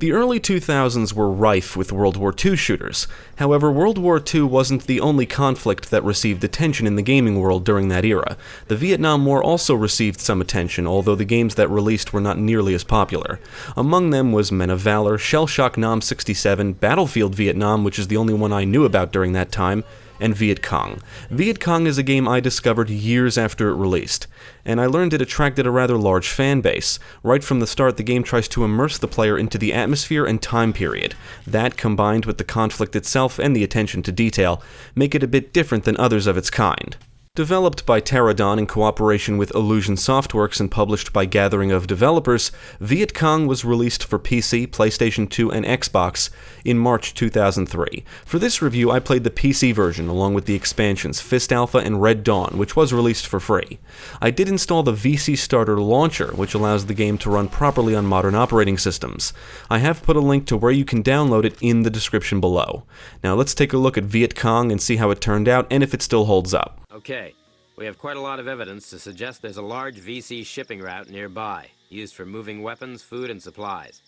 The early 2000s were rife with World War II shooters. However, World War II wasn't the only conflict that received attention in the gaming world during that era. The Vietnam War also received some attention, although the games that released were not nearly as popular. Among them was Men of Valor, Shell Shock Nam 67, Battlefield Vietnam, which is the only one I knew about during that time, and Viet Cong. Viet Cong is a game I discovered years after it released, and I learned it attracted a rather large fan base. Right from the start, the game tries to immerse the player into the atmosphere and time period. That, combined with the conflict itself and the attention to detail, make it a bit different than others of its kind. Developed by Pterodon in cooperation with Illusion Softworks and published by Gathering of Developers, Viet Cong was released for PC, PlayStation 2, and Xbox in March 2003. For this review, I played the PC version along with the expansions Fist Alpha and Red Dawn, which was released for free. I did install the VC Starter launcher, which allows the game to run properly on modern operating systems. I have put a link to where you can download it in the description below. Now let's take a look at Viet Cong and see how it turned out and if it still holds up. Okay, we have quite a lot of evidence to suggest there's a large VC shipping route nearby, used for moving weapons, food, and supplies.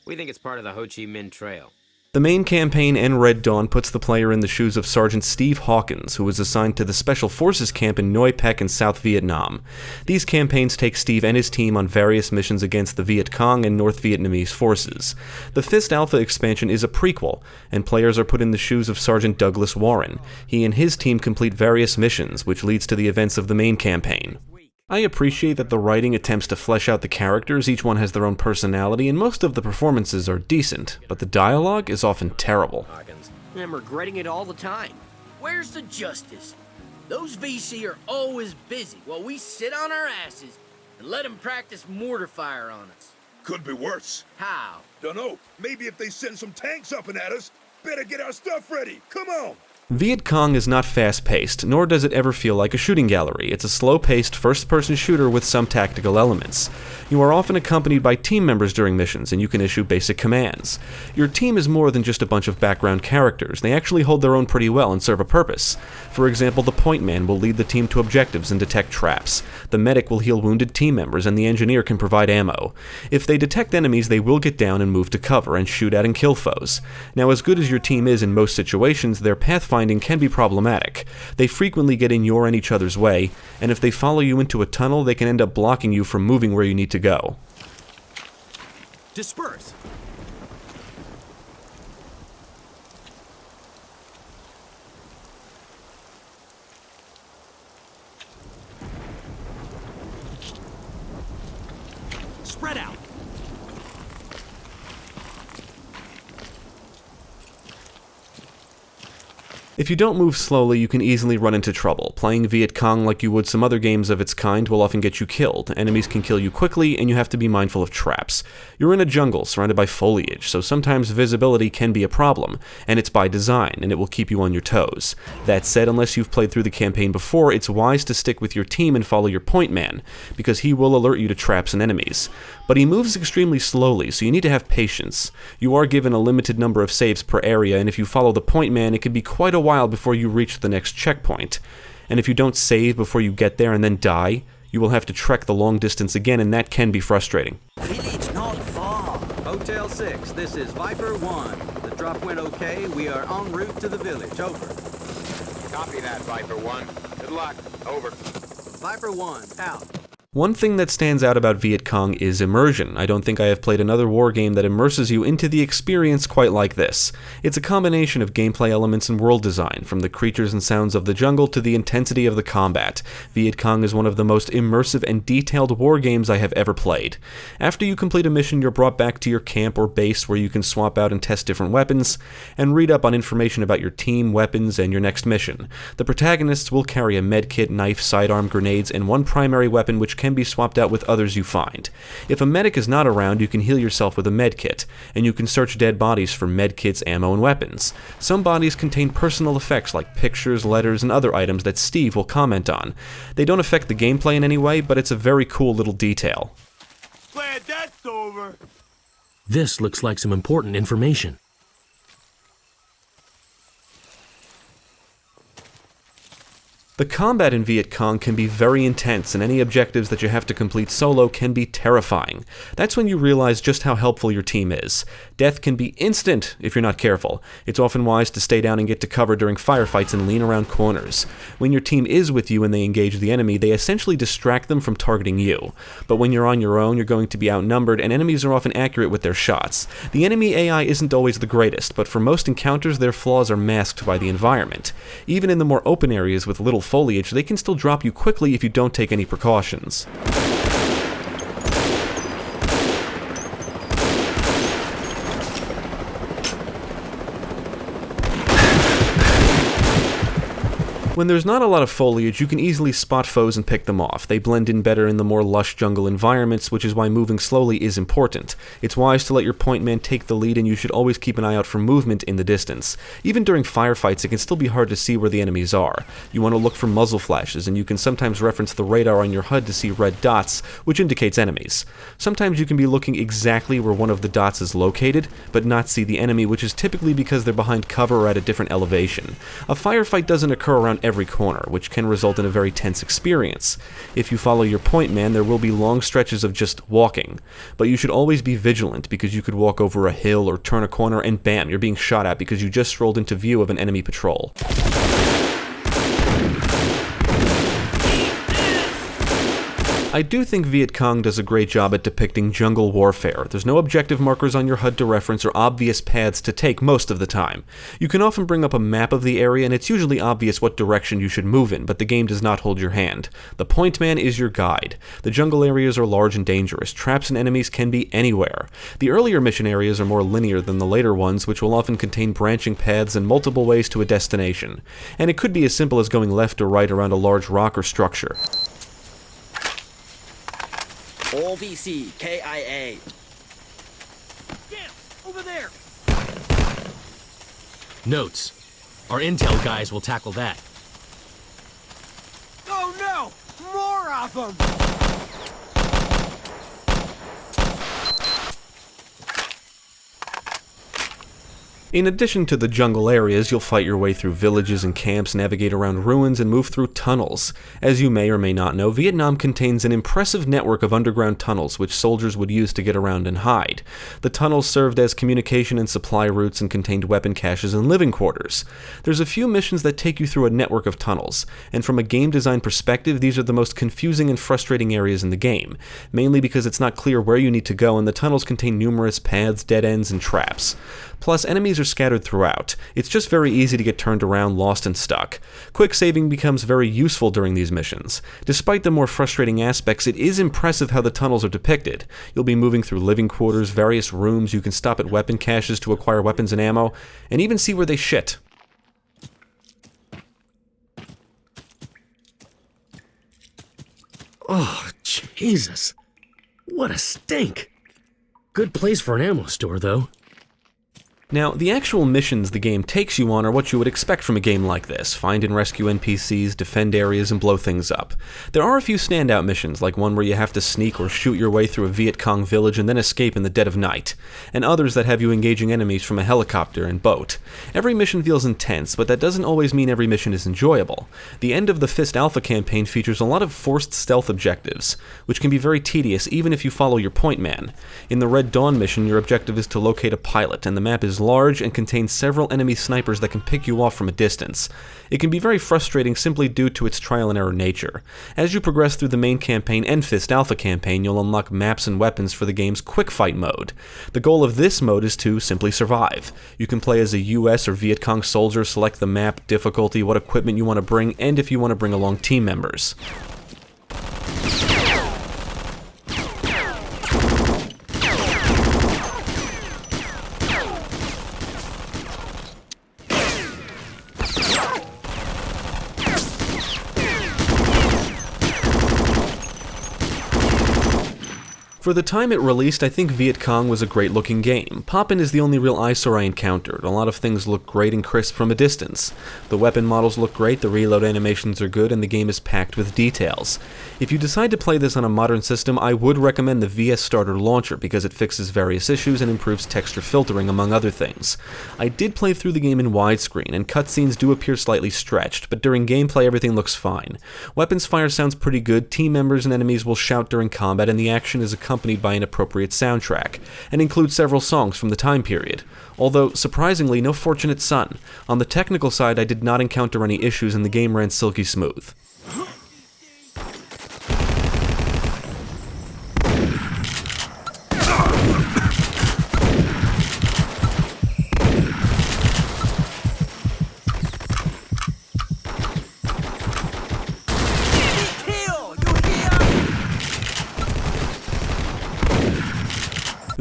We think it's part of the Ho Chi Minh Trail. The main campaign and Red Dawn puts the player in the shoes of Sergeant Steve Hawkins, who was assigned to the Special Forces camp in Noi Pec in South Vietnam. These campaigns take Steve and his team on various missions against the Viet Cong and North Vietnamese forces. The Fist Alpha expansion is a prequel, and players are put in the shoes of Sergeant Douglas Warren. He and his team complete various missions, which leads to the events of the main campaign. I appreciate that the writing attempts to flesh out the characters, each one has their own personality, and most of the performances are decent, but the dialogue is often terrible. I'm regretting it all the time. Where's the justice? Those VC are always busy while we sit on our asses and let them practice mortar fire on us. Could be worse. How? Dunno. Maybe if they send some tanks up and at us, better get our stuff ready. Come on. Viet Cong is not fast-paced, nor does it ever feel like a shooting gallery. It's a slow-paced, first-person shooter with some tactical elements. You are often accompanied by team members during missions, and you can issue basic commands. Your team is more than just a bunch of background characters. They actually hold their own pretty well and serve a purpose. For example, the point man will lead the team to objectives and detect traps. The medic will heal wounded team members, and the engineer can provide ammo. If they detect enemies, they will get down and move to cover and shoot at and kill foes. Now, as good as your team is in most situations, their pathfinding can be problematic. They frequently get in your and each other's way, and if they follow you into a tunnel, they can end up blocking you from moving where you need to go. Disperse! Spread out! If you don't move slowly, you can easily run into trouble. Playing Viet Cong like you would some other games of its kind will often get you killed. Enemies can kill you quickly, and you have to be mindful of traps. You're in a jungle surrounded by foliage, so sometimes visibility can be a problem, and it's by design, and it will keep you on your toes. That said, unless you've played through the campaign before, it's wise to stick with your team and follow your point man, because he will alert you to traps and enemies. But he moves extremely slowly, so you need to have patience. You are given a limited number of saves per area, and if you follow the point man, it can be quite a while before you reach the next checkpoint. And if you don't save before you get there and then die, you will have to trek the long distance again, and that can be frustrating. Village not far. Hotel 6, this is Viper 1. The drop went okay. We are en route to the village. Over. Copy that, Viper 1. Good luck. Over. Viper 1, out. One thing that stands out about Viet Cong is immersion. I don't think I have played another war game that immerses you into the experience quite like this. It's a combination of gameplay elements and world design, from the creatures and sounds of the jungle to the intensity of the combat. Viet Cong is one of the most immersive and detailed war games I have ever played. After you complete a mission, you're brought back to your camp or base where you can swap out and test different weapons, and read up on information about your team, weapons, and your next mission. The protagonists will carry a medkit, knife, sidearm, grenades, and one primary weapon which can be swapped out with others you find. If a medic is not around, you can heal yourself with a medkit, and you can search dead bodies for medkits, ammo, and weapons. Some bodies contain personal effects like pictures, letters, and other items that Steve will comment on. They don't affect the gameplay in any way, but it's a very cool little detail. Glad that's over. This looks like some important information. The combat in Viet Cong can be very intense, and any objectives that you have to complete solo can be terrifying. That's when you realize just how helpful your team is. Death can be instant if you're not careful. It's often wise to stay down and get to cover during firefights and lean around corners. When your team is with you and they engage the enemy, they essentially distract them from targeting you. But when you're on your own, you're going to be outnumbered, and enemies are often accurate with their shots. The enemy AI isn't always the greatest, but for most encounters, their flaws are masked by the environment. Even in the more open areas with little foliage, they can still drop you quickly if you don't take any precautions. When there's not a lot of foliage, you can easily spot foes and pick them off. They blend in better in the more lush jungle environments, which is why moving slowly is important. It's wise to let your point man take the lead, and you should always keep an eye out for movement in the distance. Even during firefights, it can still be hard to see where the enemies are. You want to look for muzzle flashes, and you can sometimes reference the radar on your HUD to see red dots, which indicates enemies. Sometimes you can be looking exactly where one of the dots is located, but not see the enemy, which is typically because they're behind cover or at a different elevation. A firefight doesn't occur around every corner, which can result in a very tense experience. If you follow your point man, there will be long stretches of just walking, but you should always be vigilant because you could walk over a hill or turn a corner and bam, you're being shot at because you just strolled into view of an enemy patrol. I do think Viet Cong does a great job at depicting jungle warfare. There's no objective markers on your HUD to reference or obvious paths to take most of the time. You can often bring up a map of the area, and it's usually obvious what direction you should move in, but the game does not hold your hand. The point man is your guide. The jungle areas are large and dangerous. Traps and enemies can be anywhere. The earlier mission areas are more linear than the later ones, which will often contain branching paths and multiple ways to a destination. And it could be as simple as going left or right around a large rock or structure. All VC, KIA. Damn, over there. Notes. Our intel guys will tackle that. Oh no, more of them. In addition to the jungle areas, you'll fight your way through villages and camps, navigate around ruins, and move through tunnels. As you may or may not know, Vietnam contains an impressive network of underground tunnels which soldiers would use to get around and hide. The tunnels served as communication and supply routes and contained weapon caches and living quarters. There's a few missions that take you through a network of tunnels, and from a game design perspective, these are the most confusing and frustrating areas in the game, mainly because it's not clear where you need to go and the tunnels contain numerous paths, dead ends, and traps. Plus, enemies are scattered throughout. It's just very easy to get turned around, lost, and stuck. Quick saving becomes very useful during these missions. Despite the more frustrating aspects, it is impressive how the tunnels are depicted. You'll be moving through living quarters, various rooms, you can stop at weapon caches to acquire weapons and ammo, and even see where they shit. Oh, Jesus. What a stink. Good place for an ammo store, though. Now, the actual missions the game takes you on are what you would expect from a game like this. Find and rescue NPCs, defend areas, and blow things up. There are a few standout missions, like one where you have to sneak or shoot your way through a Viet Cong village and then escape in the dead of night, and others that have you engaging enemies from a helicopter and boat. Every mission feels intense, but that doesn't always mean every mission is enjoyable. The end of the Fist Alpha campaign features a lot of forced stealth objectives, which can be very tedious even if you follow your point man. In the Red Dawn mission, your objective is to locate a pilot, and the map is large and contains several enemy snipers that can pick you off from a distance. It can be very frustrating simply due to its trial and error nature. As you progress through the main campaign and Fist Alpha campaign, you'll unlock maps and weapons for the game's quick fight mode. The goal of this mode is to simply survive. You can play as a US or Viet Cong soldier, select the map, difficulty, what equipment you want to bring, and if you want to bring along team members. For the time it released, I think Viet Cong was a great looking game. Poppin' is the only real eyesore I encountered. A lot of things look great and crisp from a distance. The weapon models look great, the reload animations are good, and the game is packed with details. If you decide to play this on a modern system, I would recommend the VS Starter launcher because it fixes various issues and improves texture filtering, among other things. I did play through the game in widescreen, and cutscenes do appear slightly stretched, but during gameplay everything looks fine. Weapons fire sounds pretty good, team members and enemies will shout during combat, and the action is accompanied by an appropriate soundtrack, and includes several songs from the time period. Although, surprisingly, no Fortunate Son. On the technical side, I did not encounter any issues and the game ran silky smooth.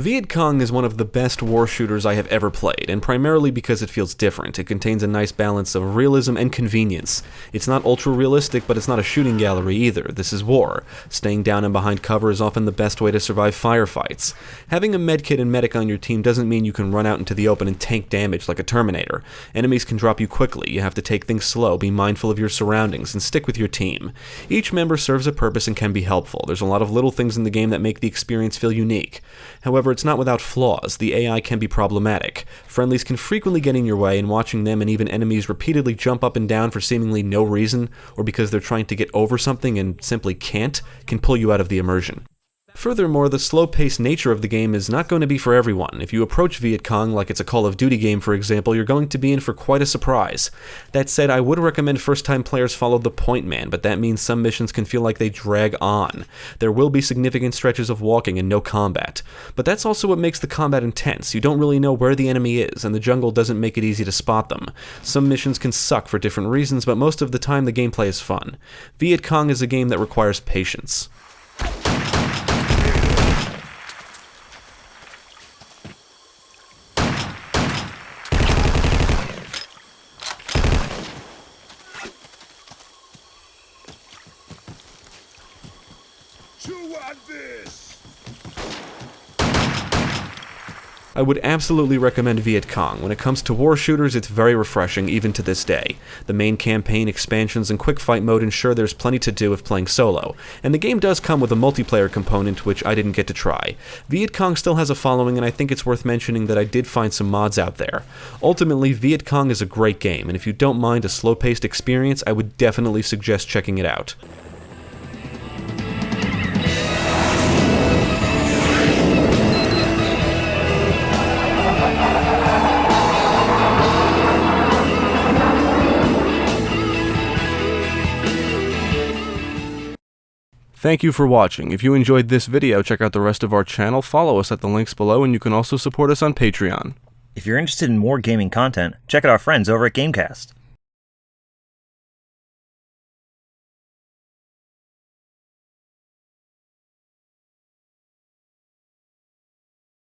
Viet Cong is one of the best war shooters I have ever played, and primarily because it feels different. It contains a nice balance of realism and convenience. It's not ultra-realistic, but it's not a shooting gallery either. This is war. Staying down and behind cover is often the best way to survive firefights. Having a medkit and medic on your team doesn't mean you can run out into the open and tank damage like a Terminator. Enemies can drop you quickly, you have to take things slow, be mindful of your surroundings, and stick with your team. Each member serves a purpose and can be helpful. There's a lot of little things in the game that make the experience feel unique. However, it's not without flaws. The AI can be problematic. Friendlies can frequently get in your way, and watching them and even enemies repeatedly jump up and down for seemingly no reason, or because they're trying to get over something and simply can't, can pull you out of the immersion. Furthermore, the slow-paced nature of the game is not going to be for everyone. If you approach Viet Cong like it's a Call of Duty game, for example, you're going to be in for quite a surprise. That said, I would recommend first-time players follow the point man, but that means some missions can feel like they drag on. There will be significant stretches of walking and no combat. But that's also what makes the combat intense. You don't really know where the enemy is, and the jungle doesn't make it easy to spot them. Some missions can suck for different reasons, but most of the time the gameplay is fun. Viet Cong is a game that requires patience. I would absolutely recommend Viet Cong. When it comes to war shooters, it's very refreshing even to this day. The main campaign, expansions, and quick fight mode ensure there's plenty to do if playing solo, and the game does come with a multiplayer component which I didn't get to try. Viet Cong still has a following, and I think it's worth mentioning that I did find some mods out there. Ultimately, Viet Cong is a great game, and if you don't mind a slow-paced experience, I would definitely suggest checking it out. Thank you for watching. If you enjoyed this video, check out the rest of our channel, follow us at the links below, and you can also support us on Patreon. If you're interested in more gaming content, check out our friends over at Gamecast.